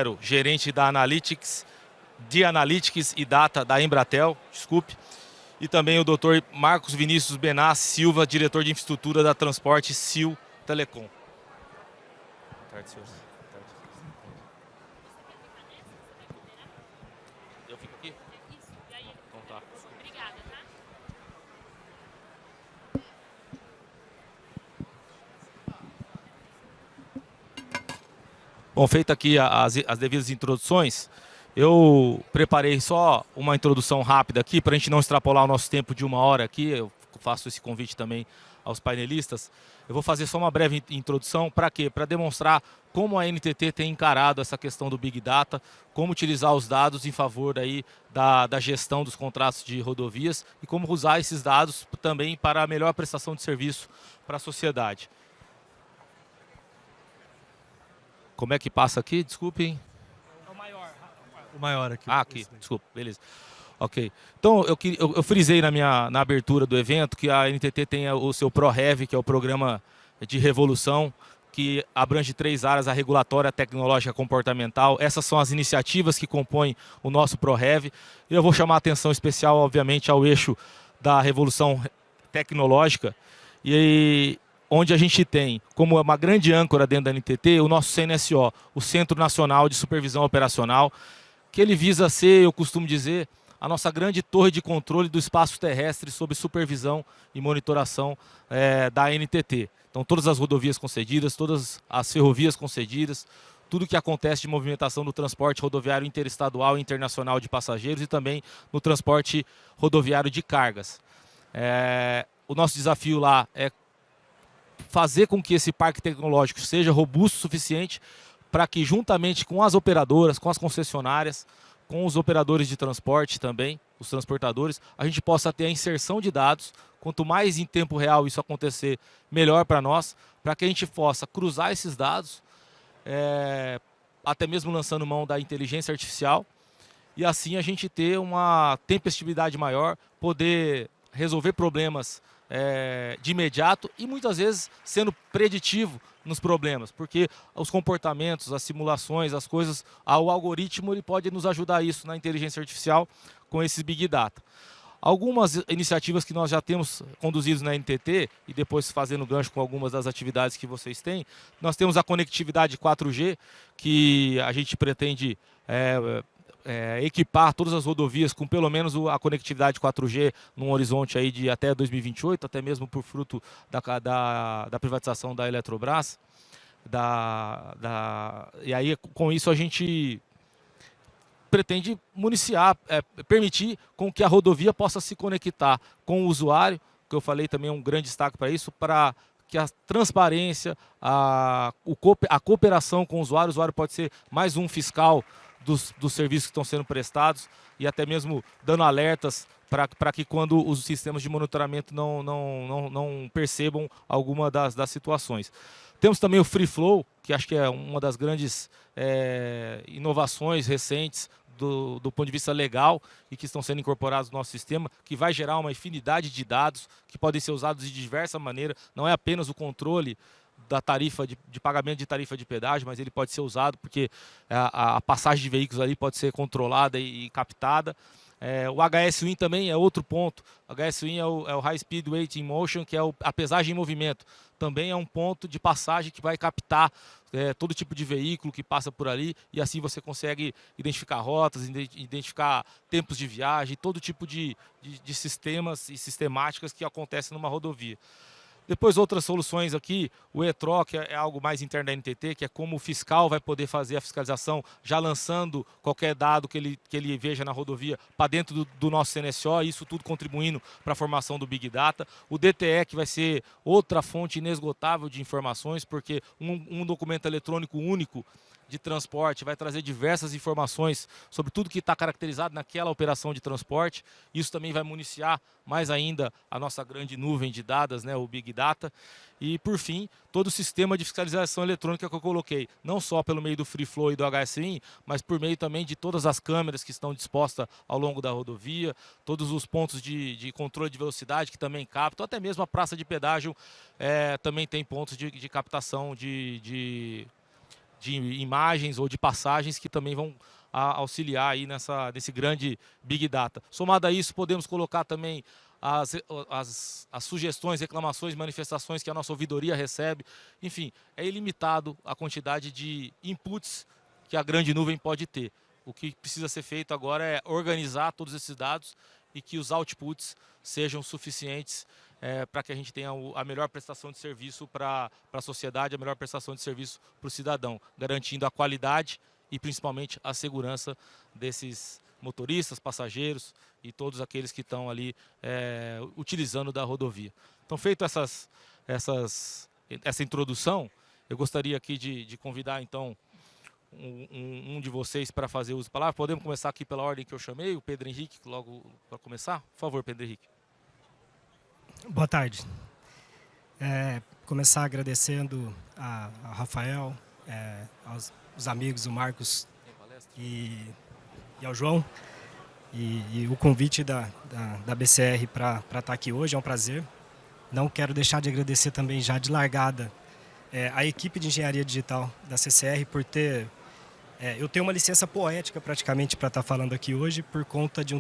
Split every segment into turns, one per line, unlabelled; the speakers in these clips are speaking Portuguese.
Severo, gerente da Analytics e Data da Embratel, desculpe. E também o Dr. Marcos Vinícius Benassi Silva, diretor de infraestrutura da Transporte Sil Telecom. Boa tarde, senhores. Eu fico aqui?
Isso, e aí?
Então tá.
Obrigada, tá?
Bom, feita aqui as devidas introduções, eu preparei só uma introdução rápida aqui para a gente não extrapolar o nosso tempo de 1 hora aqui. Eu faço esse convite também aos painelistas. Eu vou fazer só uma breve introdução. Para quê? Para demonstrar como a NTT tem encarado essa questão do Big Data, como utilizar os dados em favor aí da gestão dos contratos de rodovias e como usar esses dados também para a melhor prestação de serviço para a sociedade. Como é que passa aqui? Desculpem.
O maior aqui.
Aqui, desculpa, beleza. Ok. Então, eu frisei na abertura do evento que a NTT tem o seu ProRev, que é o Programa de Revolução, que abrange 3 áreas: a regulatória, a tecnológica e a comportamental. Essas são as iniciativas que compõem o nosso ProRev. E eu vou chamar a atenção especial, obviamente, ao eixo da revolução tecnológica, e onde a gente tem como uma grande âncora dentro da NTT o nosso CNSO, o Centro Nacional de Supervisão Operacional, que ele visa ser, eu costumo dizer, a nossa grande torre de controle do espaço terrestre sob supervisão e monitoração da NTT. Então, todas as rodovias concedidas, todas as ferrovias concedidas, tudo que acontece de movimentação no transporte rodoviário interestadual e internacional de passageiros e também no transporte rodoviário de cargas. O nosso desafio lá é fazer com que esse parque tecnológico seja robusto o suficiente para que, juntamente com as operadoras, com as concessionárias, com os operadores de transporte também, os transportadores, a gente possa ter a inserção de dados. Quanto mais em tempo real isso acontecer, melhor para nós, para que a gente possa cruzar esses dados, até mesmo lançando mão da inteligência artificial, e assim a gente ter uma tempestividade maior, poder resolver problemas de imediato e muitas vezes sendo preditivo nos problemas, porque os comportamentos, as simulações, as coisas, o algoritmo ele pode nos ajudar a isso na inteligência artificial com esses Big Data. Algumas iniciativas que nós já temos conduzidos na NTT, e depois fazendo gancho com algumas das atividades que vocês têm, nós temos a conectividade 4G, que a gente pretende equipar todas as rodovias com pelo menos a conectividade 4G num horizonte aí de até 2028, até mesmo por fruto da privatização da Eletrobras. E aí, com isso, a gente pretende municiar, permitir com que a rodovia possa se conectar com o usuário, que eu falei também um grande destaque para isso, para que a transparência, a cooperação com o usuário pode ser mais um fiscal dos serviços que estão sendo prestados e até mesmo dando alertas para que quando os sistemas de monitoramento não percebam alguma das situações. Temos também o Free Flow, que acho que é uma das grandes inovações recentes do ponto de vista legal e que estão sendo incorporados no nosso sistema, que vai gerar uma infinidade de dados que podem ser usados de diversa maneira. Não é apenas o controle da tarifa de pagamento de tarifa de pedágio, mas ele pode ser usado porque a passagem de veículos ali pode ser controlada e captada. O HSWin também é outro ponto. O HSWin é o High Speed Weight in Motion, que é a pesagem em movimento. Também é um ponto de passagem que vai captar todo tipo de veículo que passa por ali, e assim você consegue identificar rotas, identificar tempos de viagem, todo tipo de sistemas e sistemáticas que acontecem numa rodovia. Depois outras soluções aqui, o ETRO, que é algo mais interno da NTT, que é como o fiscal vai poder fazer a fiscalização já lançando qualquer dado que ele veja na rodovia para dentro do nosso CNSO, isso tudo contribuindo para a formação do Big Data. O DTE, que vai ser outra fonte inesgotável de informações, porque um documento eletrônico único de transporte vai trazer diversas informações sobre tudo que está caracterizado naquela operação de transporte. Isso também vai municiar mais ainda a nossa grande nuvem de dados, né, o Big Data. E, por fim, todo o sistema de fiscalização eletrônica que eu coloquei, não só pelo meio do Free Flow e do HSWin, mas por meio também de todas as câmeras que estão dispostas ao longo da rodovia, todos os pontos de controle de velocidade que também captam, até mesmo a praça de pedágio também tem pontos de captação de de imagens ou de passagens que também vão auxiliar aí nesse grande Big Data. Somado a isso, podemos colocar também as sugestões, reclamações, manifestações que a nossa ouvidoria recebe. Enfim, é ilimitado a quantidade de inputs que a grande nuvem pode ter. O que precisa ser feito agora é organizar todos esses dados e que os outputs sejam suficientes para que a gente tenha a melhor prestação de serviço para a sociedade, a melhor prestação de serviço para o cidadão, garantindo a qualidade e principalmente a segurança desses motoristas, passageiros e todos aqueles que estão ali utilizando da rodovia. Então, feito essa introdução, eu gostaria aqui de convidar então um de vocês para fazer uso da palavra. Podemos começar aqui pela ordem que eu chamei, o Pedro Henrique, logo para começar. Por favor, Pedro Henrique.
Boa tarde. Começar agradecendo ao Rafael, aos amigos, o Marcos e ao João, e o convite da BCR para estar aqui hoje, é um prazer. Não quero deixar de agradecer também já de largada a equipe de engenharia digital da CCR por ter... eu tenho uma licença poética praticamente para estar falando aqui hoje por conta de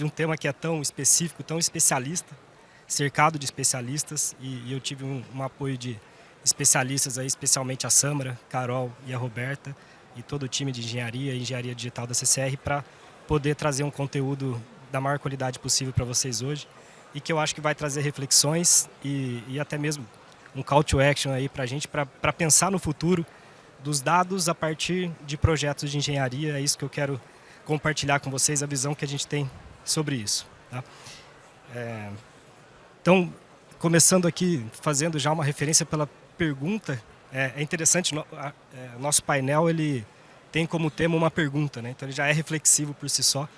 um tema que é tão específico, tão especialista, cercado de especialistas, e eu tive um apoio de especialistas, aí, especialmente a Samara, Carol e a Roberta, e todo o time de engenharia e engenharia digital da CCR para poder trazer um conteúdo da maior qualidade possível para vocês hoje, e que eu acho que vai trazer reflexões e até mesmo um call to action aí para a gente, para pensar no futuro dos dados a partir de projetos de engenharia. É isso que eu quero compartilhar com vocês, a visão que a gente tem sobre isso. Tá? Então, começando aqui, fazendo já uma referência pela pergunta, é interessante, o nosso painel ele tem como tema uma pergunta, né? Então ele já é reflexivo por si só.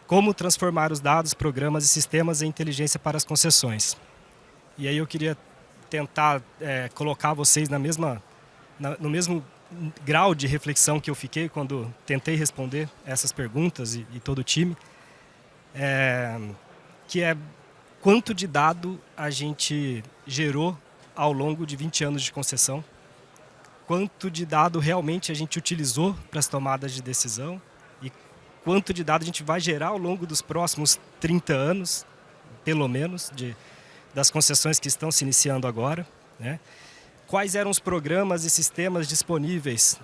Como transformar os dados, programas e sistemas em inteligência para as concessões? E aí eu queria tentar colocar vocês no mesmo grau de reflexão que eu fiquei quando tentei responder essas perguntas e todo o time, que é quanto de dado a gente gerou ao longo de 20 anos de concessão, quanto de dado realmente a gente utilizou para as tomadas de decisão e quanto de dado a gente vai gerar ao longo dos próximos 30 anos, pelo menos, das concessões que estão se iniciando agora, né? Quais eram os programas e sistemas disponíveis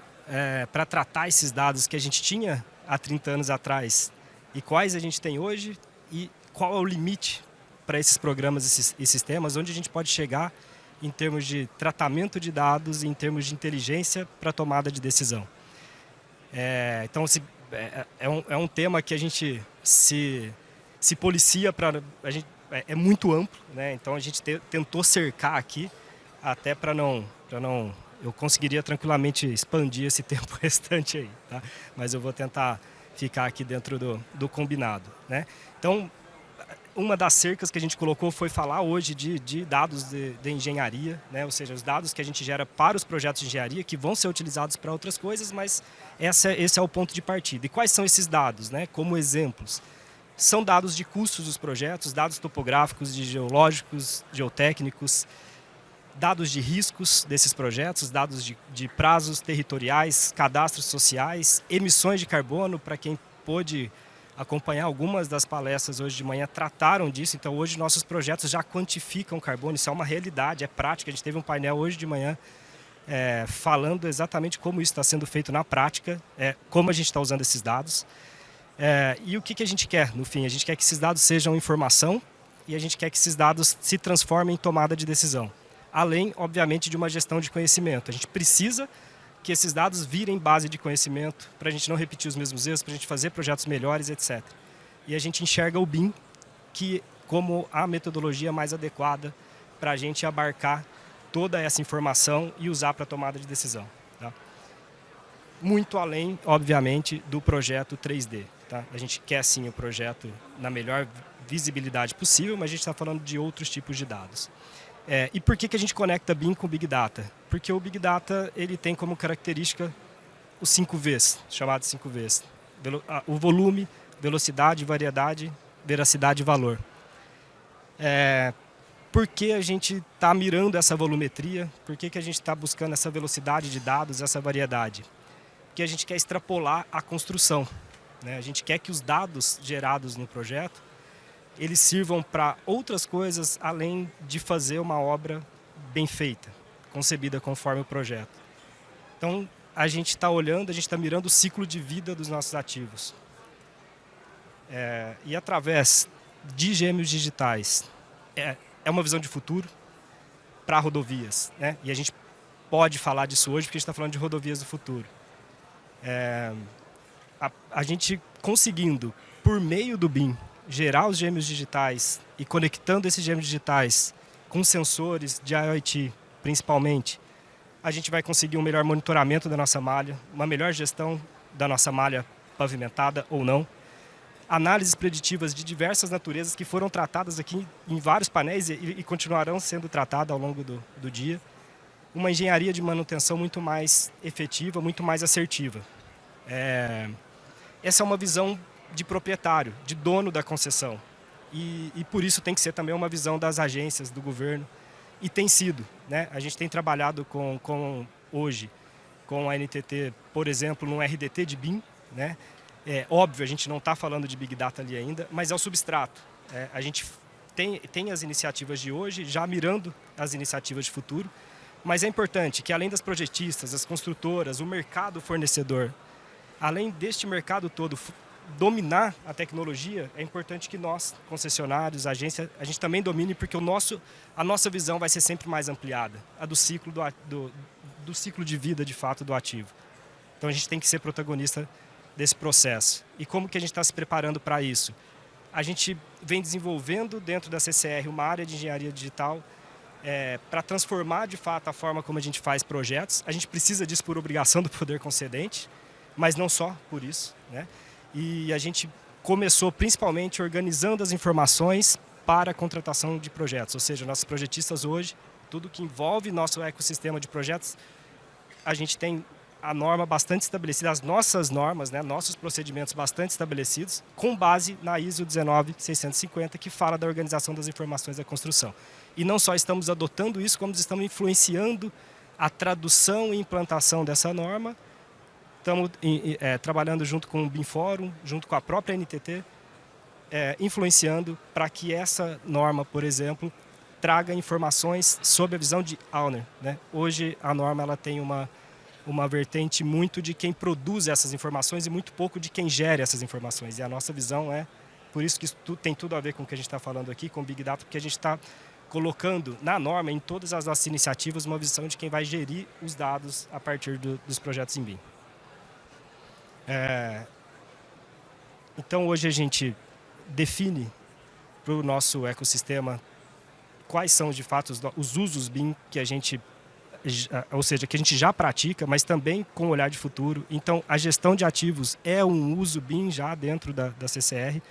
para tratar esses dados que a gente tinha há 30 anos atrás e quais a gente tem hoje, e qual é o limite para esses programas e sistemas, onde a gente pode chegar em termos de tratamento de dados e em termos de inteligência para a tomada de decisão. Então, é um tema que a gente se policia para... É muito amplo, né? Então a gente tentou cercar aqui, até para não... Eu conseguiria tranquilamente expandir esse tempo restante aí, tá? Mas eu vou tentar ficar aqui dentro do combinado, né? Então, uma das cercas que a gente colocou foi falar hoje de dados de engenharia, né? Ou seja, os dados que a gente gera para os projetos de engenharia, que vão ser utilizados para outras coisas, mas esse é o ponto de partida. E quais são esses dados, né? Como exemplos? São dados de custos dos projetos, dados topográficos, de geológicos, geotécnicos, dados de riscos desses projetos, dados de prazos territoriais, cadastros sociais, emissões de carbono. Para quem pôde acompanhar algumas das palestras hoje de manhã, trataram disso. Então, hoje nossos projetos já quantificam carbono, isso é uma realidade, é prática. A gente teve um painel hoje de manhã falando exatamente como isso está sendo feito na prática, como a gente está usando esses dados. E o que a gente quer, no fim? A gente quer que esses dados sejam informação e a gente quer que esses dados se transformem em tomada de decisão. Além, obviamente, de uma gestão de conhecimento. A gente precisa que esses dados virem base de conhecimento para a gente não repetir os mesmos erros, para a gente fazer projetos melhores, etc. E a gente enxerga o BIM como a metodologia mais adequada para a gente abarcar toda essa informação e usar para a tomada de decisão. Tá? Muito além, obviamente, do projeto 3D. Tá? A gente quer, sim, o projeto na melhor visibilidade possível, mas a gente está falando de outros tipos de dados. E por que a gente conecta BIM com Big Data? Porque o Big Data ele tem como característica os 5 Vs, chamados 5 Vs. O volume, velocidade, variedade, veracidade e valor. por que a gente está mirando essa volumetria, por que a gente está buscando essa velocidade de dados, essa variedade? Porque a gente quer extrapolar a construção, né? A gente quer que os dados gerados no projeto eles sirvam para outras coisas além de fazer uma obra bem feita, concebida conforme o projeto. Então, a gente está olhando, a gente está mirando o ciclo de vida dos nossos ativos. E através de gêmeos digitais, é uma visão de futuro para rodovias, né? E a gente pode falar disso hoje porque a gente está falando de rodovias do futuro. A gente conseguindo, por meio do BIM, gerar os gêmeos digitais e conectando esses gêmeos digitais com sensores de IoT, principalmente, a gente vai conseguir um melhor monitoramento da nossa malha, uma melhor gestão da nossa malha pavimentada ou não, análises preditivas de diversas naturezas que foram tratadas aqui em vários painéis e continuarão sendo tratadas ao longo do dia, uma engenharia de manutenção muito mais efetiva, muito mais assertiva. Essa é uma visão de proprietário, de dono da concessão. E por isso tem que ser também uma visão das agências, do governo. E tem sido, né? A gente tem trabalhado hoje com a NTT, por exemplo, num RDT de BIM, né? Óbvio, a gente não está falando de Big Data ali ainda, mas é o substrato. A gente tem as iniciativas de hoje, já mirando as iniciativas de futuro, mas é importante que além das projetistas, as construtoras, o mercado fornecedor, além deste mercado todo dominar a tecnologia, é importante que nós, concessionários, agência, a gente também domine, porque a nossa visão vai ser sempre mais ampliada, a do ciclo, do ciclo de vida, de fato, do ativo. Então, a gente tem que ser protagonista desse processo. E como que a gente está se preparando para isso? A gente vem desenvolvendo dentro da CCR uma área de engenharia digital para transformar, de fato, a forma como a gente faz projetos. A gente precisa disso por obrigação do poder concedente, mas não só por isso, né? E a gente começou principalmente organizando as informações para a contratação de projetos. Ou seja, nossos projetistas hoje, tudo que envolve nosso ecossistema de projetos, a gente tem a norma bastante estabelecida, as nossas normas, né, nossos procedimentos bastante estabelecidos, com base na ISO 19650, que fala da organização das informações da construção. E não só estamos adotando isso, como estamos influenciando a tradução e implantação dessa norma. Estamos trabalhando junto com o BIM Fórum, junto com a própria NTT, influenciando para que essa norma, por exemplo, traga informações sob a visão de owner, né? Hoje a norma ela tem uma vertente muito de quem produz essas informações e muito pouco de quem gera essas informações. E a nossa visão por isso que isso tem tudo a ver com o que a gente está falando aqui, com o Big Data, porque a gente está colocando na norma, em todas as nossas iniciativas, uma visão de quem vai gerir os dados a partir dos projetos em BIM. Então, hoje a gente define para o nosso ecossistema quais são, de fato, os usos BIM que a gente, ou seja, que a gente já pratica, mas também com olhar de futuro. Então, a gestão de ativos é um uso BIM já dentro da CCR.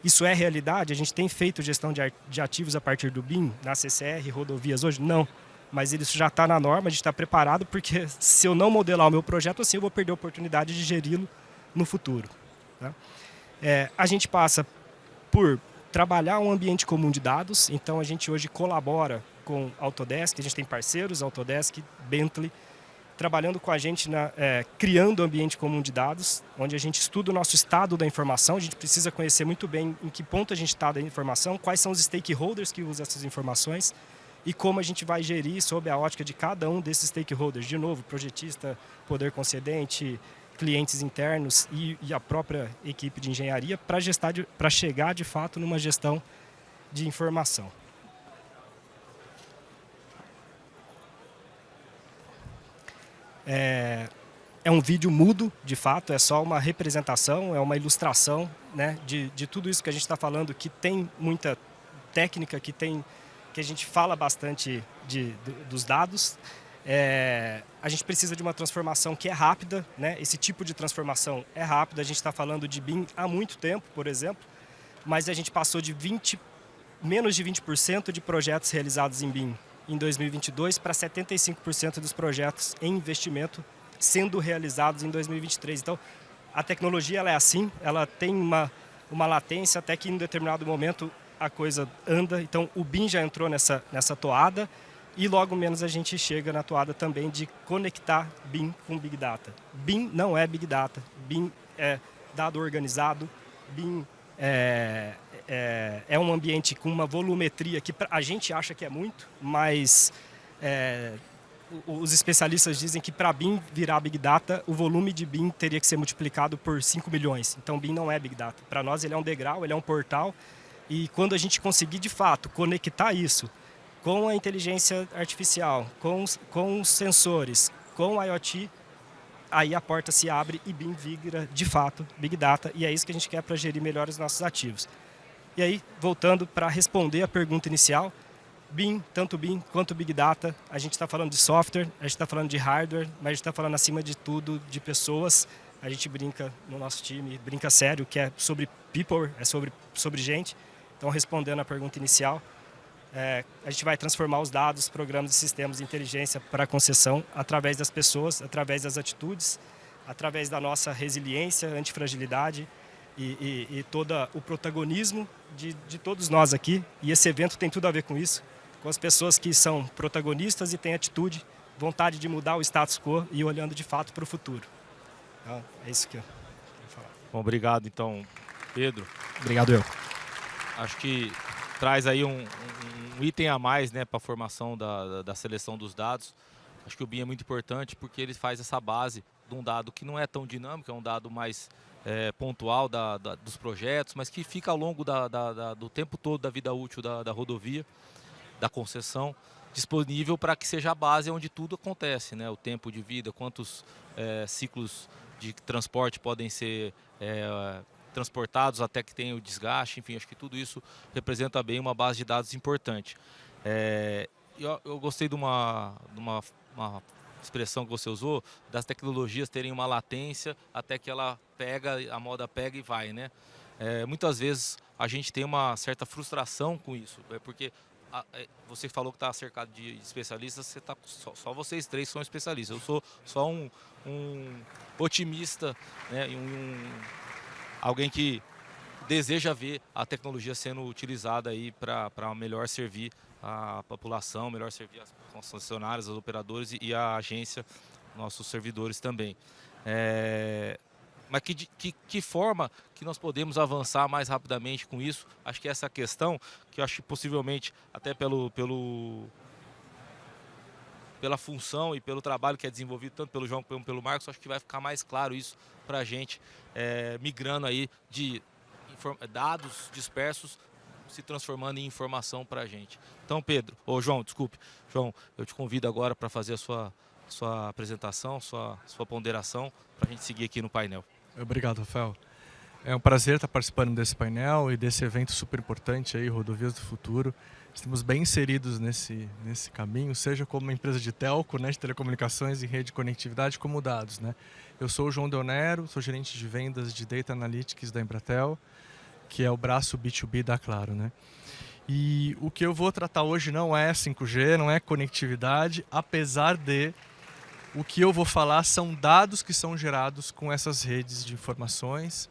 Isso é realidade? A gente tem feito gestão de ativos a partir do BIM na CCR, rodovias hoje? Não. Mas isso já está na norma, a gente está preparado, porque se eu não modelar o meu projeto assim, eu vou perder a oportunidade de geri-lo no futuro. Tá? A gente passa por trabalhar um ambiente comum de dados, então a gente hoje colabora com Autodesk, a gente tem parceiros, Autodesk, Bentley, trabalhando com a gente, criando um ambiente comum de dados, onde a gente estuda o nosso estado da informação, a gente precisa conhecer muito bem em que ponto a gente está da informação, quais são os stakeholders que usam essas informações, e como a gente vai gerir sob a ótica de cada um desses stakeholders. De novo, projetista, poder concedente, clientes internos e a própria equipe de engenharia para chegar, de fato, numa gestão de informação. É um vídeo mudo, de fato, é só uma representação, é uma ilustração, né, de tudo isso que a gente está falando, que tem muita técnica, que a gente fala bastante dos dados. A gente precisa de uma transformação que é rápida, né? Esse tipo de transformação é rápida. A gente está falando de BIM há muito tempo, por exemplo, mas a gente passou de menos de 20% de projetos realizados em BIM em 2022 para 75% dos projetos em investimento sendo realizados em 2023. Então, a tecnologia ela é assim, ela tem uma latência até que em um determinado momento a coisa anda. Então, o BIM já entrou nessa toada e logo menos a gente chega na toada também de conectar BIM com Big Data. BIM não é Big Data, BIM é dado organizado, BIM é um ambiente com uma volumetria que a gente acha que é muito, mas os especialistas dizem que para BIM virar Big Data, o volume de BIM teria que ser multiplicado por 5 milhões. Então, BIM não é Big Data. Para nós, ele é um degrau, ele é um portal. E quando a gente conseguir, de fato, conectar isso com a inteligência artificial, com os sensores, com o IoT, aí a porta se abre e BIM vira, de fato, Big Data. E é isso que a gente quer para gerir melhor os nossos ativos. E aí, voltando para responder a pergunta inicial, BIM, tanto BIM quanto Big Data, a gente está falando de software, a gente está falando de hardware, mas a gente está falando, acima de tudo, de pessoas. A gente brinca no nosso time, brinca sério, que é sobre people, é sobre gente. Então, respondendo a pergunta inicial, a gente vai transformar os dados, programas e sistemas de inteligência para a concessão através das pessoas, através das atitudes, através da nossa resiliência, antifragilidade e todo o protagonismo de todos nós aqui. E esse evento tem tudo a ver com isso, com as pessoas que são protagonistas e têm atitude, vontade de mudar o status quo e olhando de fato para o futuro. Então, é isso que eu queria falar.
Bom, obrigado então, Pedro.
Obrigado eu.
Acho que traz aí um item a mais, né, para a formação da seleção dos dados. Acho que o BIM é muito importante porque ele faz essa base de um dado que não é tão dinâmico, é um dado mais pontual dos projetos, mas que fica ao longo do tempo todo da vida útil da rodovia, da concessão, disponível para que seja a base onde tudo acontece, né? O tempo de vida, quantos ciclos de transporte podem ser transportados até que tenha o desgaste, enfim, acho que tudo isso representa bem uma base de dados importante. Eu gostei de uma expressão que você usou, das tecnologias terem uma latência até que a moda pega e vai, né? Muitas vezes a gente tem uma certa frustração com isso, porque você falou que está cercado de especialistas, só vocês três são especialistas. Eu sou só um otimista, né? Alguém que deseja ver a tecnologia sendo utilizada aí para melhor servir a população, melhor servir as concessionárias, os operadores e a agência, nossos servidores também. Mas que forma que nós podemos avançar mais rapidamente com isso? Acho que essa questão, que eu acho que possivelmente até pela função e pelo trabalho que é desenvolvido tanto pelo João como pelo Marcos, acho que vai ficar mais claro isso para a gente, migrando aí de dados dispersos se transformando em informação para a gente. Então, João, desculpe. João, eu te convido agora para fazer a sua apresentação, sua ponderação, para a gente seguir aqui no painel.
Obrigado, Rafael. É um prazer estar participando desse painel e desse evento super importante aí, Rodovias do Futuro. Estamos bem inseridos nesse caminho, seja como uma empresa de telco, né, de telecomunicações e rede de conectividade, como dados, né? Eu sou o João Deonero, sou gerente de vendas de Data Analytics da Embratel, que é o braço B2B da Claro, né? E o que eu vou tratar hoje não é 5G, não é conectividade, apesar de o que eu vou falar são dados que são gerados com essas redes de informações,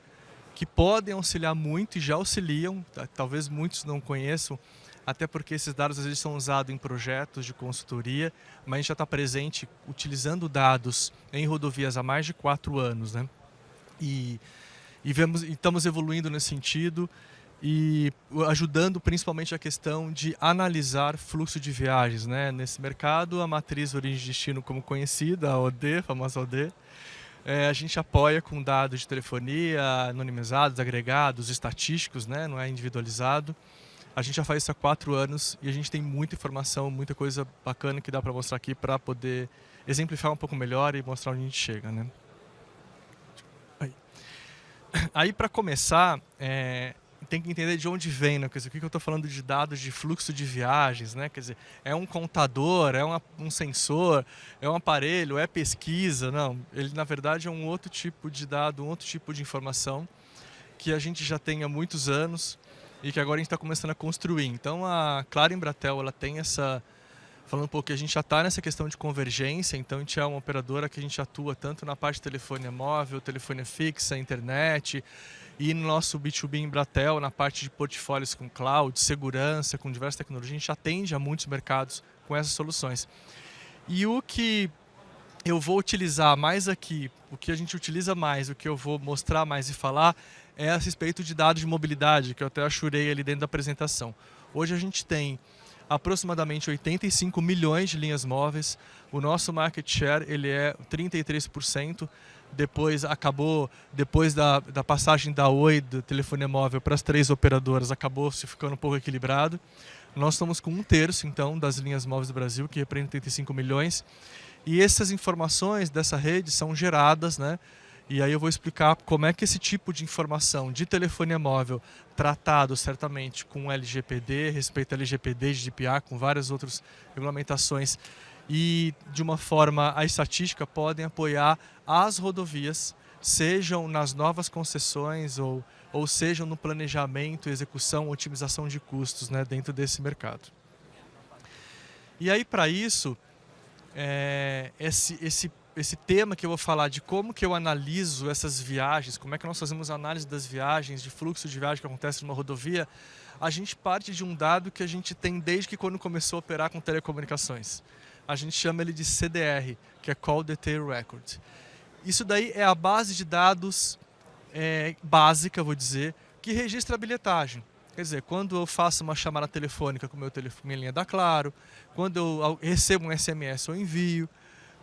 que podem auxiliar muito e já auxiliam, talvez muitos não conheçam, até porque esses dados às vezes são usados em projetos de consultoria, mas a gente já está presente utilizando dados em rodovias há mais de 4 anos, né? E estamos evoluindo nesse sentido e ajudando principalmente a questão de analisar fluxo de viagens, né? Nesse mercado, a matriz origem e destino como conhecida, a OD, a famosa OD, a gente apoia com dados de telefonia, anonimizados, agregados, estatísticos, né? Não é individualizado. A gente já faz isso há 4 anos e a gente tem muita informação, muita coisa bacana que dá para mostrar aqui para poder exemplificar um pouco melhor e mostrar onde a gente chega, né? Aí para começar, tem que entender de onde vem, né? Quer dizer, o que eu estou falando de dados de fluxo de viagens, né? Quer dizer, é um contador, é um sensor, é um aparelho, é pesquisa? Não, ele na verdade é um outro tipo de dado, um outro tipo de informação que a gente já tem há muitos anos e que agora a gente está começando a construir. Então a Claro Embratel, ela tem essa falando um pouco que a gente já está nessa questão de convergência, então a gente é uma operadora que a gente atua tanto na parte de telefonia móvel, telefonia fixa, internet, e no nosso B2B Embratel, na parte de portfólios com cloud, segurança, com diversas tecnologias, a gente atende a muitos mercados com essas soluções. E o que eu vou utilizar mais aqui, o que a gente utiliza mais, o que eu vou mostrar mais e falar, é a respeito de dados de mobilidade, que eu até achurei ali dentro da apresentação. Hoje a gente tem aproximadamente 85 milhões de linhas móveis. O nosso market share ele é 33%. Depois da passagem da Oi, da telefonia móvel, para as 3 operadoras, acabou se ficando um pouco equilibrado. Nós estamos com 1/3, então, das linhas móveis do Brasil, que representa 85 milhões. E essas informações dessa rede são geradas, né? E aí eu vou explicar como é que esse tipo de informação de telefonia móvel, tratado certamente com LGPD, respeito a LGPD, GDPR, com várias outras regulamentações, e de uma forma a estatística podem apoiar as rodovias, sejam nas novas concessões ou sejam no planejamento, execução, otimização de custos, né, dentro desse mercado. E aí para isso, esse tema que eu vou falar de como que eu analiso essas viagens, como é que nós fazemos análise das viagens, de fluxo de viagem que acontece numa rodovia, a gente parte de um dado que a gente tem desde que quando começou a operar com telecomunicações. A gente chama ele de CDR, que é Call Detail Record. Isso daí é a base de dados básica, vou dizer, que registra a bilhetagem. Quer dizer, quando eu faço uma chamada telefônica com minha linha da Claro, quando eu recebo um SMS ou envio,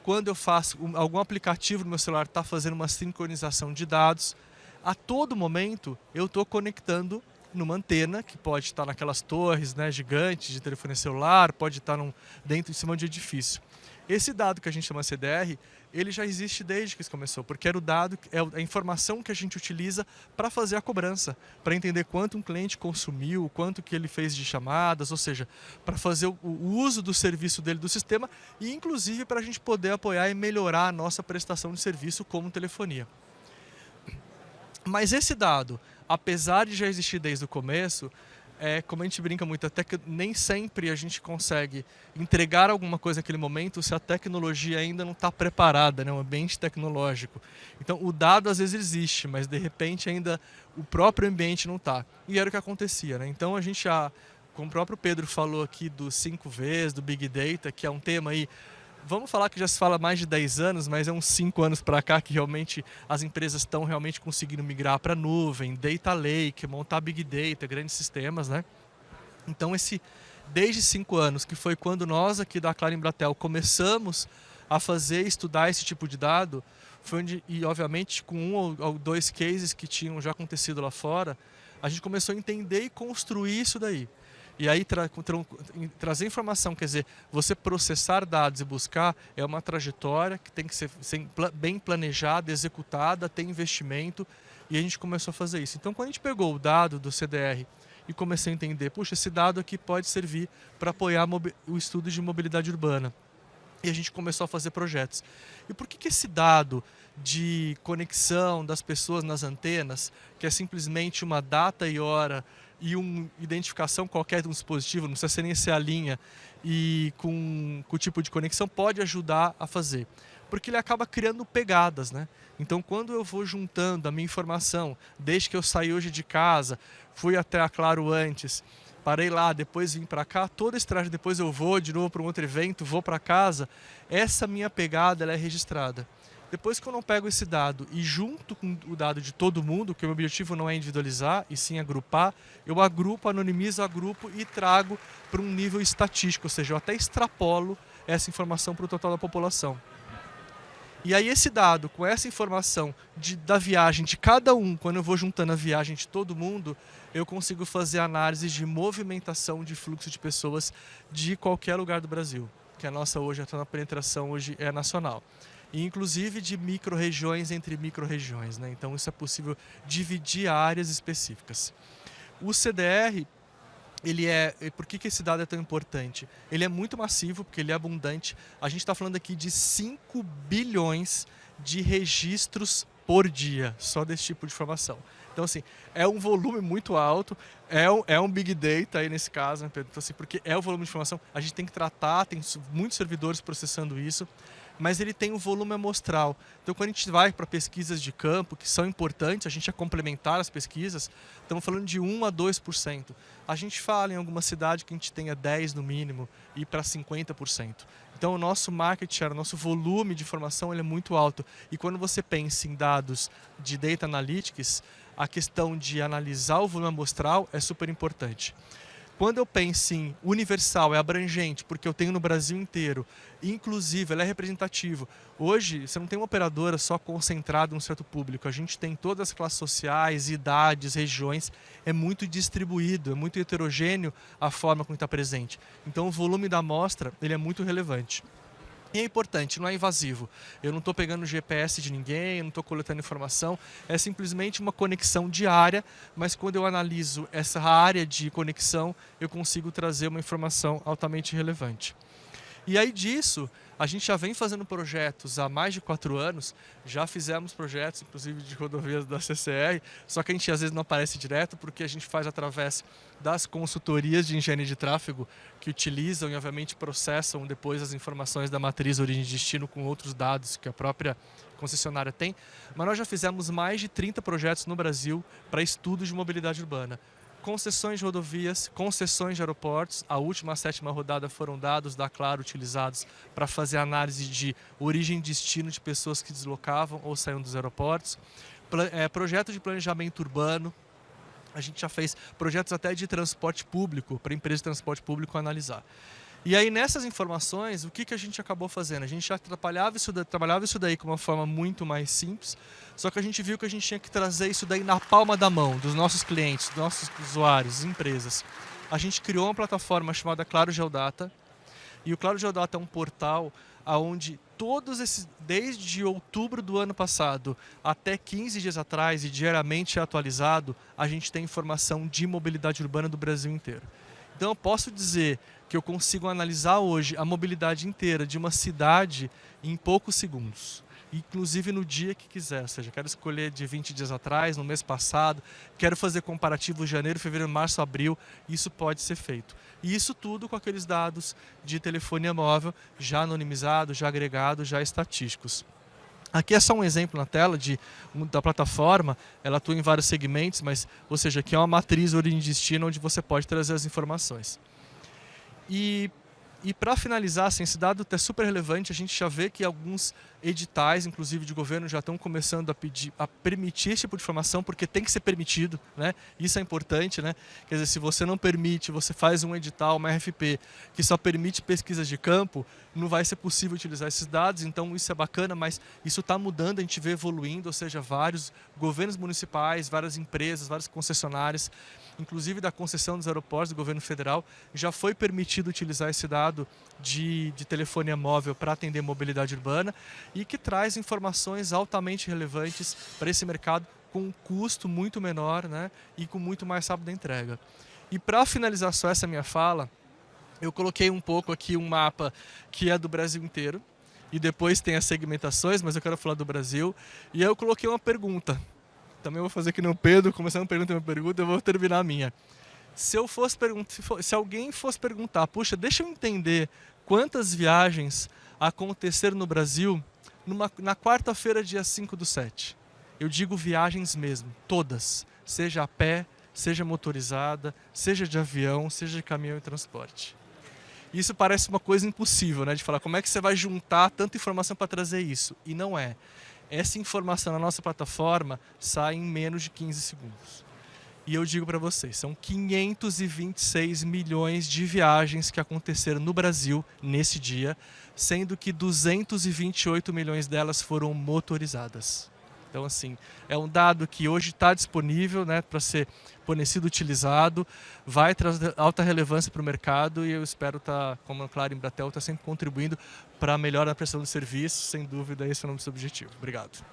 quando eu faço algum aplicativo no meu celular está fazendo uma sincronização de dados, a todo momento eu estou conectando numa antena, que pode estar naquelas torres, né, gigantes de telefonia celular, pode estar dentro em cima de edifício. Esse dado que a gente chama CDR, ele já existe desde que isso começou, porque era o dado, é a informação que a gente utiliza para fazer a cobrança, para entender quanto um cliente consumiu, quanto que ele fez de chamadas, ou seja, para fazer o uso do serviço dele do sistema e inclusive para a gente poder apoiar e melhorar a nossa prestação de serviço como telefonia. Mas esse dado, apesar de já existir desde o começo, como a gente brinca muito, até que nem sempre a gente consegue entregar alguma coisa naquele momento se a tecnologia ainda não está preparada, né? Um ambiente tecnológico. Então o dado às vezes existe, mas de repente ainda o próprio ambiente não está. E era o que acontecia, né? Então a gente já, como o próprio Pedro falou aqui do 5Vs, do Big Data, que é um tema aí, vamos falar que já se fala mais de 10 anos, mas é uns 5 anos para cá que realmente as empresas estão realmente conseguindo migrar para a nuvem, Data Lake, montar Big Data, grandes sistemas, né? Então desde 5 anos, que foi quando nós aqui da Claro Embratel começamos a estudar esse tipo de dado, foi onde, e obviamente com 1 ou 2 cases que tinham já acontecido lá fora, a gente começou a entender e construir isso daí. E aí trazer informação, quer dizer, você processar dados e buscar é uma trajetória que tem que ser bem planejada, executada, tem investimento, e a gente começou a fazer isso. Então quando a gente pegou o dado do CDR e comecei a entender, puxa, esse dado aqui pode servir para apoiar o estudo de mobilidade urbana. E a gente começou a fazer projetos. E por que esse dado de conexão das pessoas nas antenas, que é simplesmente uma data e hora e uma identificação qualquer de um dispositivo, não precisa ser nem ser a linha, e com o tipo de conexão pode ajudar a fazer? Porque ele acaba criando pegadas, né? Então quando eu vou juntando a minha informação, desde que eu saí hoje de casa, fui até a Claro antes, parei lá, depois vim para cá, todo esse traje, depois eu vou de novo para um outro evento, vou para casa, essa minha pegada ela é registrada. Depois que eu não pego esse dado e junto com o dado de todo mundo, que o meu objetivo não é individualizar e sim agrupar, eu agrupo, anonimizo, agrupo e trago para um nível estatístico, ou seja, eu até extrapolo essa informação para o total da população. E aí esse dado, com essa informação da viagem de cada um, quando eu vou juntando a viagem de todo mundo, eu consigo fazer análise de movimentação de fluxo de pessoas de qualquer lugar do Brasil, que a nossa hoje, a penetração hoje é nacional. E inclusive de micro-regiões entre micro-regiões, né? Então isso é possível dividir áreas específicas. O CDR, por que esse dado é tão importante? Ele é muito massivo, porque ele é abundante. A gente está falando aqui de 5 bilhões de registros por dia, só desse tipo de informação. Então, assim, é um volume muito alto, é um big data aí nesse caso, né, Pedro? Então, assim, porque é o volume de informação, a gente tem que tratar, tem muitos servidores processando isso, mas ele tem um volume amostral. Então, quando a gente vai para pesquisas de campo, que são importantes, a gente é complementar as pesquisas, estamos falando de 1 a 2%. A gente fala em alguma cidade que a gente tenha 10% no mínimo e para 50%. Então, o nosso market share, o nosso volume de informação, ele é muito alto. E quando você pensa em dados de Data Analytics, a questão de analisar o volume amostral é super importante. Quando eu penso em universal, é abrangente, porque eu tenho no Brasil inteiro, inclusive, ela é representativo. Hoje, você não tem uma operadora só concentrada em um certo público, a gente tem todas as classes sociais, idades, regiões, é muito distribuído, é muito heterogêneo a forma como está presente. Então, o volume da amostra, ele é muito relevante. E é importante, não é invasivo. Eu não estou pegando o GPS de ninguém, eu não estou coletando informação. É simplesmente uma conexão diária, mas quando eu analiso essa área de conexão, eu consigo trazer uma informação altamente relevante. E aí disso, a gente já vem fazendo projetos há mais de 4 anos, já fizemos projetos, inclusive de rodovias da CCR, só que a gente às vezes não aparece direto porque a gente faz através das consultorias de engenharia de tráfego que utilizam e obviamente processam depois as informações da matriz origem e destino com outros dados que a própria concessionária tem. Mas nós já fizemos mais de 30 projetos no Brasil para estudos de mobilidade urbana. Concessões de rodovias, concessões de aeroportos. A última, a 7ª rodada, foram dados da Claro utilizados para fazer análise de origem e destino de pessoas que deslocavam ou saíam dos aeroportos. Projeto de planejamento urbano. A gente já fez projetos até de transporte público, para empresas de transporte público analisar. E aí, nessas informações, o que a gente acabou fazendo? A gente já trabalhava isso daí com uma forma muito mais simples, só que a gente viu que a gente tinha que trazer isso daí na palma da mão dos nossos clientes, dos nossos usuários, empresas. A gente criou uma plataforma chamada Claro Geodata, e o Claro Geodata é um portal onde todos esses, desde outubro do ano passado até 15 dias atrás, e diariamente é atualizado, a gente tem informação de mobilidade urbana do Brasil inteiro. Então eu posso dizer que eu consigo analisar hoje a mobilidade inteira de uma cidade em poucos segundos. Inclusive no dia que quiser, ou seja, quero escolher de 20 dias atrás, no mês passado, quero fazer comparativo janeiro, fevereiro, março, abril, isso pode ser feito. E isso tudo com aqueles dados de telefonia móvel já anonimizados, já agregados, já estatísticos. Aqui é só um exemplo na tela da plataforma, ela atua em vários segmentos, mas, ou seja, aqui é uma matriz origem e destino onde você pode trazer as informações. E para finalizar, assim, esse dado é super relevante, a gente já vê que alguns editais, inclusive de governo, já estão começando a permitir esse tipo de informação, porque tem que ser permitido, né? Isso é importante, né? Quer dizer, se você não permite, você faz um edital, uma RFP, que só permite pesquisas de campo, não vai ser possível utilizar esses dados, então isso é bacana, mas isso está mudando, a gente vê evoluindo, ou seja, vários governos municipais, várias empresas, várias concessionárias, inclusive da concessão dos aeroportos do governo federal, já foi permitido utilizar esse dado de telefonia móvel para atender mobilidade urbana e que traz informações altamente relevantes para esse mercado com um custo muito menor, né, e com muito mais rápida entrega. E para finalizar só essa minha fala, eu coloquei um pouco aqui um mapa que é do Brasil inteiro e depois tem as segmentações, mas eu quero falar do Brasil. E aí eu coloquei uma pergunta. Também vou fazer aqui no Pedro, começando a pergunta e uma pergunta, eu vou terminar a minha. Se alguém fosse perguntar, puxa, deixa eu entender quantas viagens aconteceram no Brasil na quarta-feira, dia 5/7. Eu digo viagens mesmo, todas, seja a pé, seja motorizada, seja de avião, seja de caminhão e transporte. Isso parece uma coisa impossível, né? De falar como é que você vai juntar tanta informação para trazer isso. E não é. Essa informação na nossa plataforma sai em menos de 15 segundos. E eu digo para vocês, são 526 milhões de viagens que aconteceram no Brasil nesse dia, sendo que 228 milhões delas foram motorizadas. Então, assim, é um dado que hoje está disponível, né, para ser fornecido, utilizado, vai trazer alta relevância para o mercado e eu espero estar, como a Claro e Embratel, está sempre contribuindo para a melhora da prestação de serviço. Sem dúvida, esse é o nosso objetivo. Obrigado.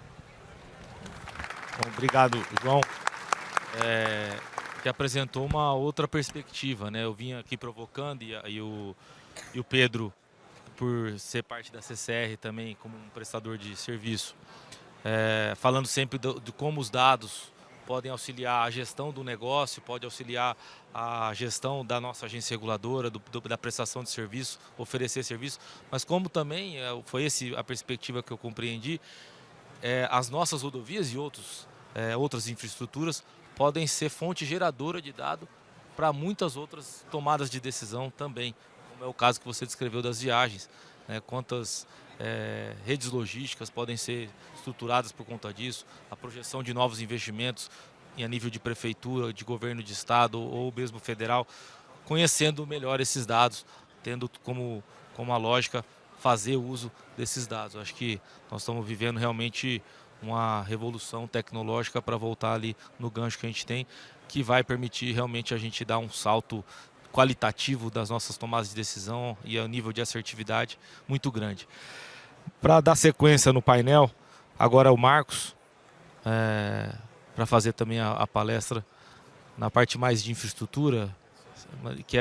Bom, obrigado, João. Que apresentou uma outra perspectiva, né? Eu vim aqui provocando e o Pedro, por ser parte da CCR também como um prestador de serviço, falando sempre de como os dados podem auxiliar a gestão do negócio, pode auxiliar a gestão da nossa agência reguladora, da prestação de serviço, oferecer serviço, mas como também, foi essa a perspectiva que eu compreendi, as nossas rodovias e outras infraestruturas podem ser fonte geradora de dado para muitas outras tomadas de decisão também, como é o caso que você descreveu das viagens, né? Quantas redes logísticas podem ser estruturadas por conta disso, a projeção de novos investimentos a nível de prefeitura, de governo de estado ou mesmo federal, conhecendo melhor esses dados, tendo como a lógica fazer uso desses dados. Acho que nós estamos vivendo realmente uma revolução tecnológica para voltar ali no gancho que a gente tem, que vai permitir realmente a gente dar um salto qualitativo das nossas tomadas de decisão e a nível de assertividade muito grande. Para dar sequência no painel, agora o Marcos, para fazer também a palestra na parte mais de infraestrutura, que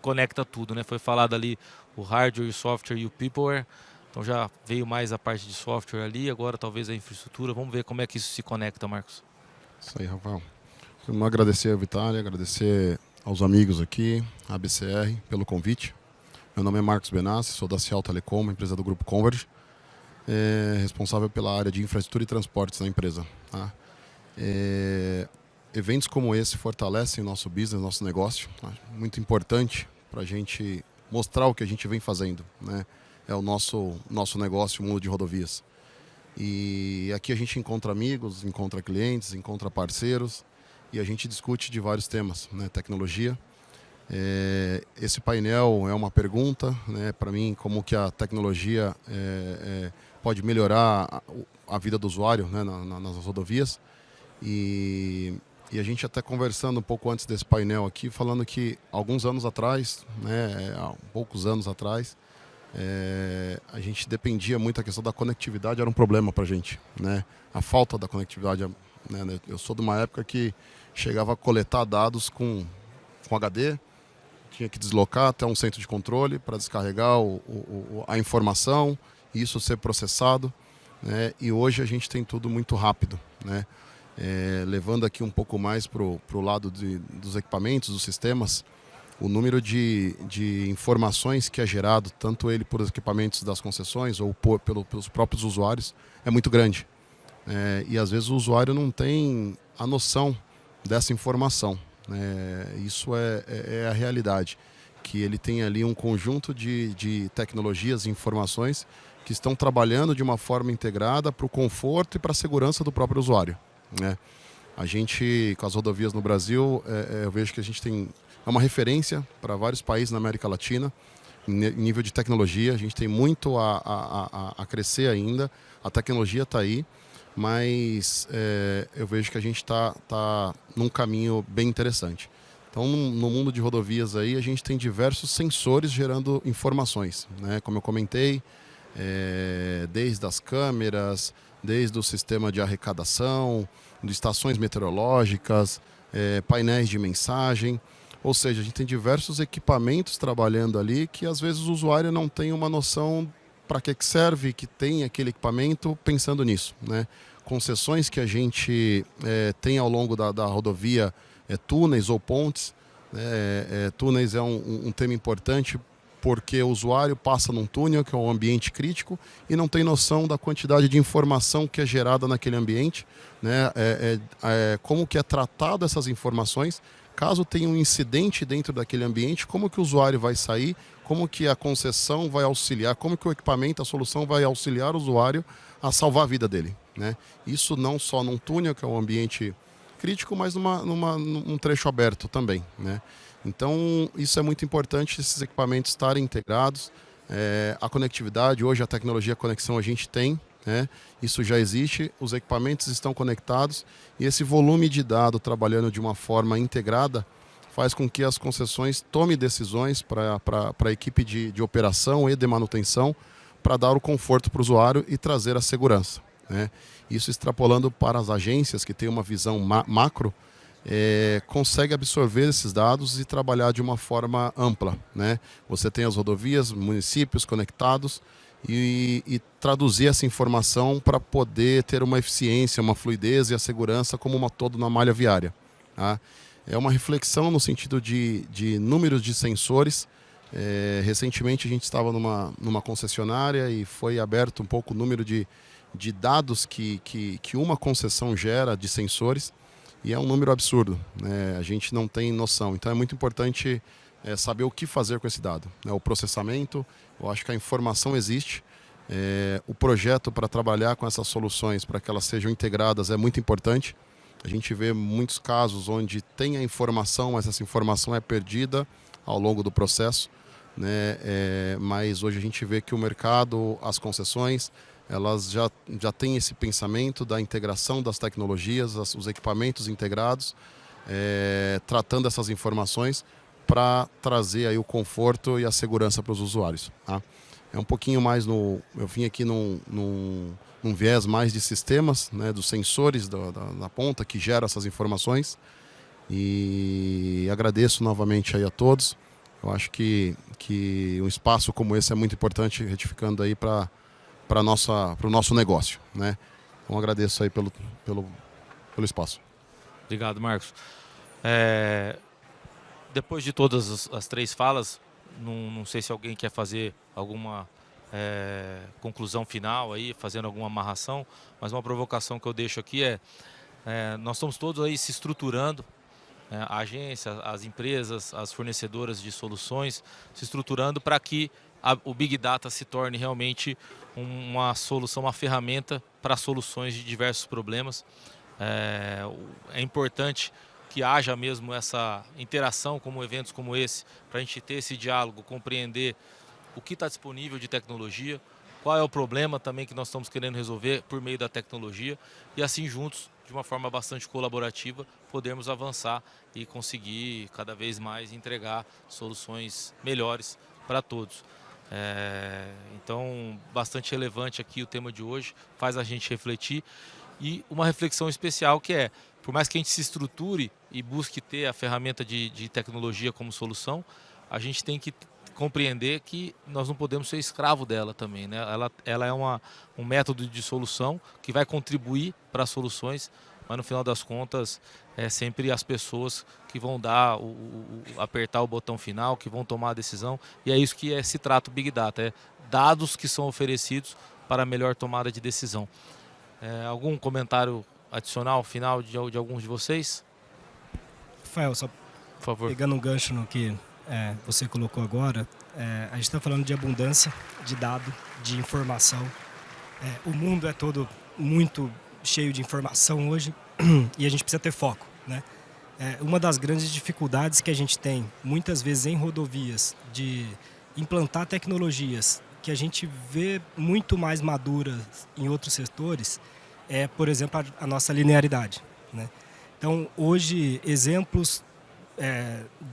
conecta tudo, né? Foi falado ali o hardware, o software e o peopleware. Então já veio mais a parte de software ali, agora talvez a infraestrutura. Vamos ver como é que isso se conecta, Marcos.
Isso aí, Rafael. Vamos agradecer a Vitália, agradecer aos amigos aqui, a BCR, pelo convite. Meu nome é Marcos Benassi, sou da Cial Telecom, empresa do Grupo Converge, responsável pela área de infraestrutura e transportes na empresa. Tá? Eventos como esse fortalecem o nosso business, nosso negócio. Tá? Muito importante para a gente mostrar o que a gente vem fazendo, né? É o nosso negócio, o mundo de rodovias. E aqui a gente encontra amigos, encontra clientes, encontra parceiros e a gente discute de vários temas, né? Tecnologia. Esse painel é uma pergunta, né, para mim, como que a tecnologia pode melhorar a vida do usuário, né, nas rodovias. E a gente até conversando um pouco antes desse painel aqui, falando que alguns anos atrás, né, há poucos anos atrás, a gente dependia muito da questão da conectividade, era um problema para a gente, né? A falta da conectividade, né? Eu sou de uma época que chegava a coletar dados com HD, tinha que deslocar até um centro de controle para descarregar a informação e isso ser processado, né? E hoje a gente tem tudo muito rápido, né? Levando aqui um pouco mais para o lado dos equipamentos, dos sistemas, o número de informações que é gerado, tanto ele por equipamentos das concessões ou pelos próprios usuários, é muito grande. E às vezes o usuário não tem a noção dessa informação. Isso é a realidade, que ele tem ali um conjunto de tecnologias e informações que estão trabalhando de uma forma integrada para o conforto e para a segurança do próprio usuário. A gente, com as rodovias no Brasil, eu vejo que a gente é uma referência para vários países na América Latina, em nível de tecnologia. A gente tem muito a crescer ainda, a tecnologia está aí, mas eu vejo que a gente está num caminho bem interessante. Então, no mundo de rodovias aí, a gente tem diversos sensores gerando informações, né? Como eu comentei, desde as câmeras, desde o sistema de arrecadação, de estações meteorológicas, painéis de mensagem. Ou seja, a gente tem diversos equipamentos trabalhando ali que às vezes o usuário não tem uma noção para que serve, que tem aquele equipamento pensando nisso, né? Concessões que a gente tem ao longo da rodovia, túneis ou pontes. Túneis é um tema importante porque o usuário passa num túnel, que é um ambiente crítico, e não tem noção da quantidade de informação que é gerada naquele ambiente, né? Como que é tratado essas informações. Caso tenha um incidente dentro daquele ambiente, como que o usuário vai sair, como que a concessão vai auxiliar, como que o equipamento, a solução vai auxiliar o usuário a salvar a vida dele, né? Isso não só num túnel, que é um ambiente crítico, mas num trecho aberto também, né? Então, isso é muito importante, esses equipamentos estarem integrados. A conectividade, hoje a tecnologia conexão a gente tem, né? Isso já existe, os equipamentos estão conectados e esse volume de dado trabalhando de uma forma integrada faz com que as concessões tomem decisões para a equipe de operação e de manutenção para dar o conforto para o usuário e trazer a segurança, né? Isso extrapolando para as agências que têm uma visão macro, consegue absorver esses dados e trabalhar de uma forma ampla, né? Você tem as rodovias, municípios conectados e traduzir essa informação para poder ter uma eficiência, uma fluidez e a segurança como uma todo na malha viária. Tá? É uma reflexão no sentido de números de sensores. Recentemente a gente estava numa concessionária e foi aberto um pouco o número de dados que uma concessão gera de sensores, e é um número absurdo, né? A gente não tem noção. Então é muito importante saber o que fazer com esse dado, né? O processamento, eu acho que a informação existe. O projeto para trabalhar com essas soluções, para que elas sejam integradas, é muito importante. A gente vê muitos casos onde tem a informação, mas essa informação é perdida ao longo do processo, né? Mas hoje a gente vê que o mercado, as concessões, elas já têm esse pensamento da integração das tecnologias, os equipamentos integrados, tratando essas informações para trazer aí o conforto e a segurança para os usuários. Tá? É um pouquinho mais eu vim aqui num viés mais de sistemas, né, dos sensores da ponta que gera essas informações, e agradeço novamente aí a todos. Eu acho que um espaço como esse é muito importante, retificando aí para o nosso negócio, né? Então agradeço aí pelo espaço.
Obrigado, Marcos. Depois de todas as três falas, não sei se alguém quer fazer alguma conclusão final aí, fazendo alguma amarração, mas uma provocação que eu deixo aqui nós estamos todos aí se estruturando, a agência, as empresas, as fornecedoras de soluções, se estruturando para que o Big Data se torne realmente uma solução, uma ferramenta para soluções de diversos problemas. É importante que haja mesmo essa interação, como eventos como esse, para a gente ter esse diálogo, compreender o que está disponível de tecnologia, qual é o problema também que nós estamos querendo resolver por meio da tecnologia, e assim juntos, de uma forma bastante colaborativa, podermos avançar e conseguir cada vez mais entregar soluções melhores para todos. Então, bastante relevante aqui o tema de hoje, faz a gente refletir, e uma reflexão especial que por mais que a gente se estruture e busque ter a ferramenta de tecnologia como solução, a gente tem que compreender que nós não podemos ser escravo dela também, né? Ela é um método de solução que vai contribuir para as soluções, mas no final das contas é sempre as pessoas que vão apertar o botão final, que vão tomar a decisão, e é isso que se trata o Big Data, dados que são oferecidos para a melhor tomada de decisão. Algum comentário adicional, final de alguns de vocês?
Rafael, só
por favor,
pegando um gancho no que você colocou agora, a gente está falando de abundância de dado, de informação. O mundo é todo muito cheio de informação hoje e a gente precisa ter foco, né? Uma das grandes dificuldades que a gente tem, muitas vezes em rodovias, de implantar tecnologias que a gente vê muito mais maduras em outros setores, por exemplo, a nossa linearidade, né? Então, hoje, exemplos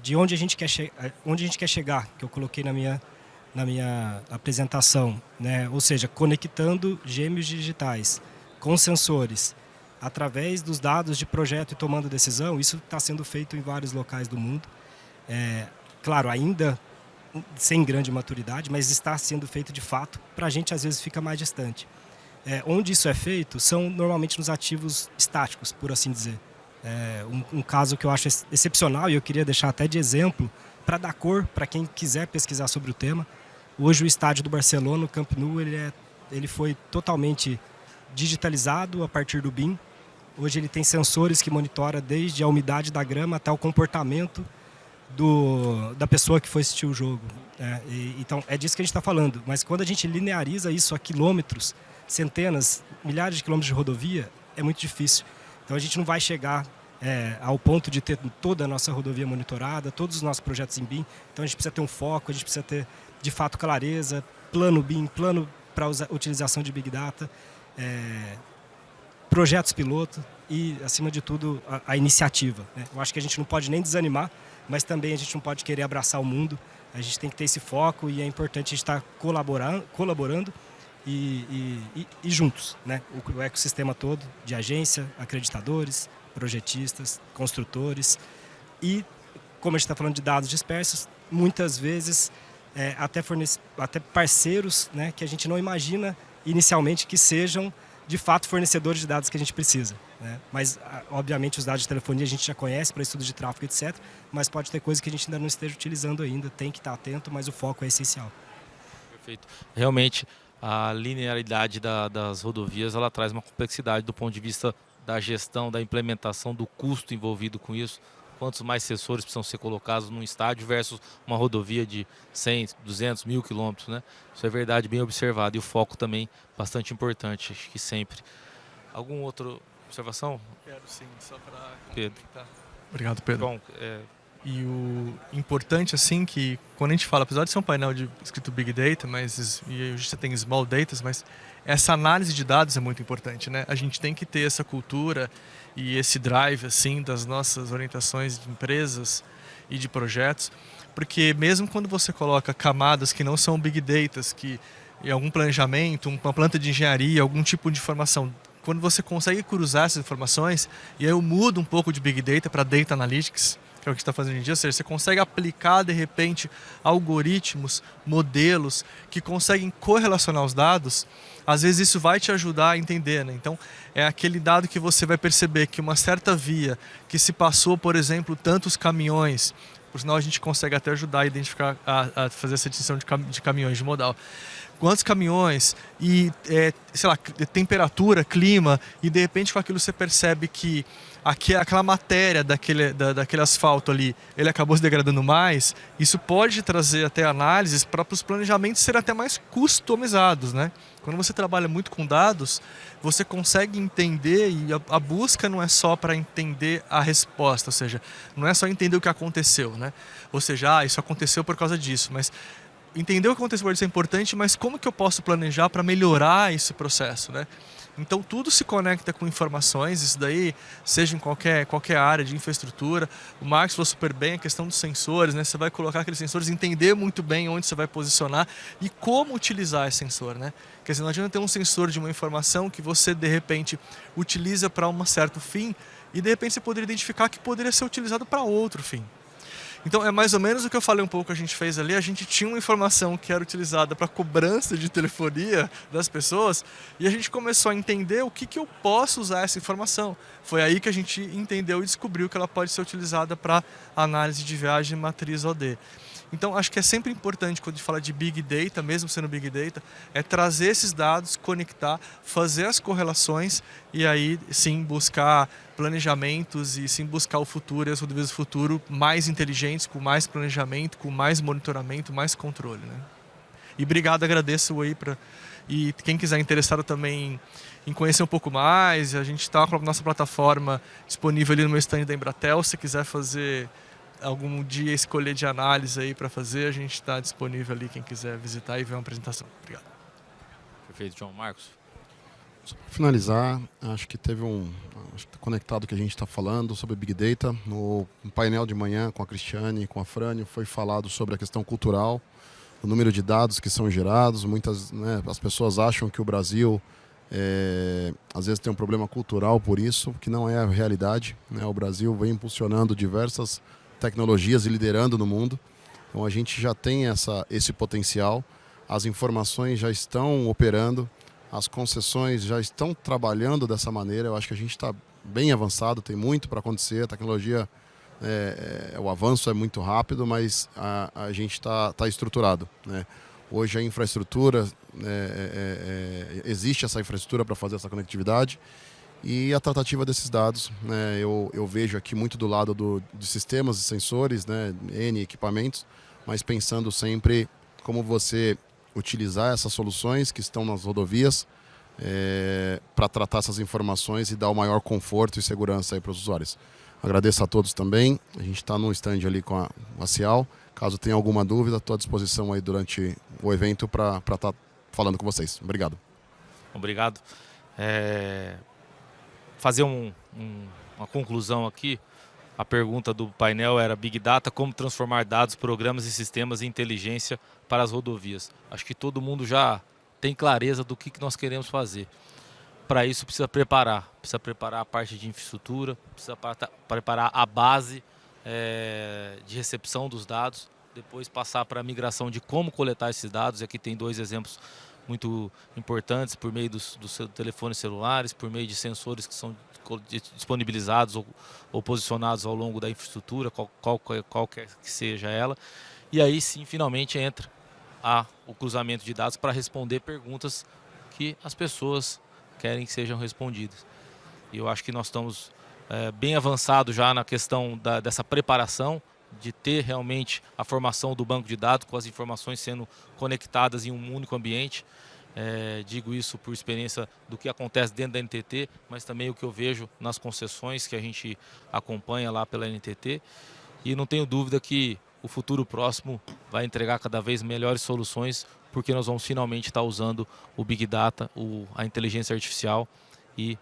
de onde a gente quer chegar, que eu coloquei na minha apresentação, né? Ou seja, conectando gêmeos digitais com sensores, através dos dados de projeto e tomando decisão. Isso está sendo feito em vários locais do mundo. Claro, ainda sem grande maturidade, mas está sendo feito de fato. Para a gente, às vezes, fica mais distante. Onde isso é feito são normalmente nos ativos estáticos, por assim dizer. Um caso que eu acho excepcional, e eu queria deixar até de exemplo, para dar cor, para quem quiser pesquisar sobre o tema. Hoje o estádio do Barcelona, o Camp Nou, ele foi totalmente digitalizado a partir do BIM. Hoje ele tem sensores que monitoram desde a umidade da grama até o comportamento da pessoa que foi assistir o jogo. Então é disso que a gente está falando. Mas quando a gente lineariza isso a quilômetros, centenas, milhares de quilômetros de rodovia, é muito difícil. Então a gente não vai chegar ao ponto de ter toda a nossa rodovia monitorada, todos os nossos projetos em BIM. Então a gente precisa ter um foco, a gente precisa ter de fato clareza, plano BIM, plano para utilização de Big Data, projetos piloto e, acima de tudo, a iniciativa, né? Eu acho que a gente não pode nem desanimar, mas também a gente não pode querer abraçar o mundo. A gente tem que ter esse foco e é importante a gente estar colaborando e juntos, né? O ecossistema todo de agência, acreditadores, projetistas, construtores. E, como a gente está falando de dados dispersos, muitas vezes até parceiros, né, que a gente não imagina inicialmente que sejam de fato fornecedores de dados que a gente precisa, né? Mas, obviamente, os dados de telefonia a gente já conhece para estudo de tráfego, etc. Mas pode ter coisa que a gente ainda não esteja utilizando ainda, tem que estar atento, mas o foco é essencial.
Perfeito. Realmente, a linearidade das rodovias, ela traz uma complexidade do ponto de vista da gestão, da implementação, do custo envolvido com isso. Quantos mais sensores precisam ser colocados num estádio versus uma rodovia de 100, 200, 1000 quilômetros, né? Isso é verdade, bem observado. E o foco também bastante importante, acho que sempre. Alguma outra observação?
Quero sim, só para
Pedro.
Obrigado, Pedro.
Bom,
E o importante, assim, que quando a gente fala, apesar de ser um painel escrito Big Data, e hoje você tem Small Data, mas essa análise de dados é muito importante, né? A gente tem que ter essa cultura e esse drive, assim, das nossas orientações de empresas e de projetos, porque mesmo quando você coloca camadas que não são Big Data, que em algum planejamento, uma planta de engenharia, algum tipo de informação, quando você consegue cruzar essas informações, e aí eu mudo um pouco de Big Data para Data Analytics, que é o que está fazendo hoje em dia, ou seja, você consegue aplicar de repente algoritmos, modelos que conseguem correlacionar os dados, às vezes isso vai te ajudar a entender, né? Então é aquele dado que você vai perceber que uma certa via que se passou, por exemplo, tantos caminhões, por sinal a gente consegue até ajudar a identificar, a fazer essa distinção de caminhões de modal. Quantos caminhões e, sei lá, temperatura, clima, e de repente com aquilo você percebe que aquela matéria daquele asfalto ali, ele acabou se degradando mais, isso pode trazer até análises para os planejamentos serem até mais customizados, né? Quando você trabalha muito com dados, você consegue entender, e a busca não é só para entender a resposta, ou seja, não é só entender o que aconteceu, né? Ou seja, isso aconteceu por causa disso, mas entender o que aconteceu pode ser importante, mas como que eu posso planejar para melhorar esse processo, né? Então tudo se conecta com informações, isso daí, seja em qualquer área de infraestrutura. O Marcos falou super bem a questão dos sensores, né? Você vai colocar aqueles sensores, entender muito bem onde você vai posicionar e como utilizar esse sensor, né? Quer dizer, não adianta ter um sensor de uma informação que você de repente utiliza para um certo fim e de repente você poderia identificar que poderia ser utilizado para outro fim. Então é mais ou menos o que eu falei um pouco que a gente fez ali. A gente tinha uma informação que era utilizada para cobrança de telefonia das pessoas e a gente começou a entender o que eu posso usar essa informação. Foi aí que a gente entendeu e descobriu que ela pode ser utilizada para análise de viagem matriz OD. Então acho que é sempre importante quando a gente fala de Big Data, mesmo sendo Big Data, é trazer esses dados, conectar, fazer as correlações e aí sim buscar planejamentos e sim buscar o futuro e as rodovias do futuro mais inteligentes, com mais planejamento, com mais monitoramento, mais controle, né? E obrigado, agradeço aí e quem quiser interessado também em conhecer um pouco mais, a gente está com a nossa plataforma disponível ali no meu stand da Embratel, se quiser fazer algum dia escolher de análise aí para fazer, a gente está disponível ali, quem quiser visitar e ver uma apresentação. Obrigado.
Perfeito, João. Marcos?
Só para finalizar, acho que teve acho que tá conectado o que a gente está falando sobre Big Data. No painel de manhã com a Cristiane e com a Frânio foi falado sobre a questão cultural, o número de dados que são gerados. Muitas, né, as pessoas acham que o Brasil às vezes tem um problema cultural por isso, que não é a realidade, né? O Brasil vem impulsionando diversas tecnologias e liderando no mundo. Então a gente já tem esse potencial, as informações já estão operando, as concessões já estão trabalhando dessa maneira. Eu acho que a gente está bem avançado, tem muito para acontecer, a tecnologia, o avanço é muito rápido, mas a gente está estruturado, né? Hoje a infraestrutura, existe essa infraestrutura para fazer essa conectividade e a tratativa desses dados, né? Eu vejo aqui muito do lado de sistemas e sensores, né? N equipamentos, mas pensando sempre como você utilizar essas soluções que estão nas rodovias para tratar essas informações e dar o maior conforto e segurança para os usuários. Agradeço a todos também. A gente está no stand ali com a Cial. Caso tenha alguma dúvida, estou à disposição aí durante o evento para estar falando com vocês. Obrigado.
Obrigado. Fazer uma conclusão aqui. A pergunta do painel era Big Data, como transformar dados, programas e sistemas em inteligência para as rodovias. Acho que todo mundo já tem clareza do que nós queremos fazer. Para isso precisa preparar a parte de infraestrutura, precisa preparar a base de recepção dos dados, depois passar para a migração de como coletar esses dados. E aqui tem 2 exemplos muito importantes, por meio dos telefones celulares, por meio de sensores que são disponibilizados ou posicionados ao longo da infraestrutura, qualquer que seja ela. E aí sim, finalmente entra o cruzamento de dados para responder perguntas que as pessoas querem que sejam respondidas. E eu acho que nós estamos bem avançados já na questão dessa preparação, de ter realmente a formação do banco de dados com as informações sendo conectadas em um único ambiente. Digo isso por experiência do que acontece dentro da NTT, mas também o que eu vejo nas concessões que a gente acompanha lá pela NTT. E não tenho dúvida que o futuro próximo vai entregar cada vez melhores soluções, porque nós vamos finalmente estar usando o Big Data, a inteligência artificial, e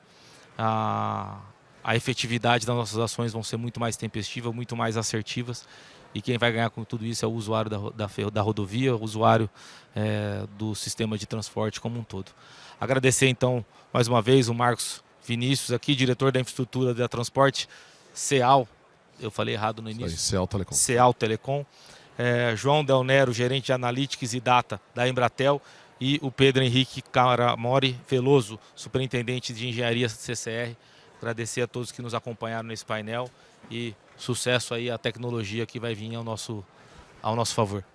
a efetividade das nossas ações vão ser muito mais tempestivas, muito mais assertivas, e quem vai ganhar com tudo isso é o usuário da rodovia, o usuário do sistema de transporte como um todo. Agradecer então mais uma vez o Marcos Vinícius aqui, diretor da infraestrutura da transporte, CEAL, eu falei errado no início.
CEAL Telecom.
CEAL Telecom. João Del Nero, gerente de Analytics e Data da Embratel, e o Pedro Henrique Caramori Veloso, superintendente de engenharia CCR. Agradecer a todos que nos acompanharam nesse painel e sucesso aí à tecnologia que vai vir ao nosso favor.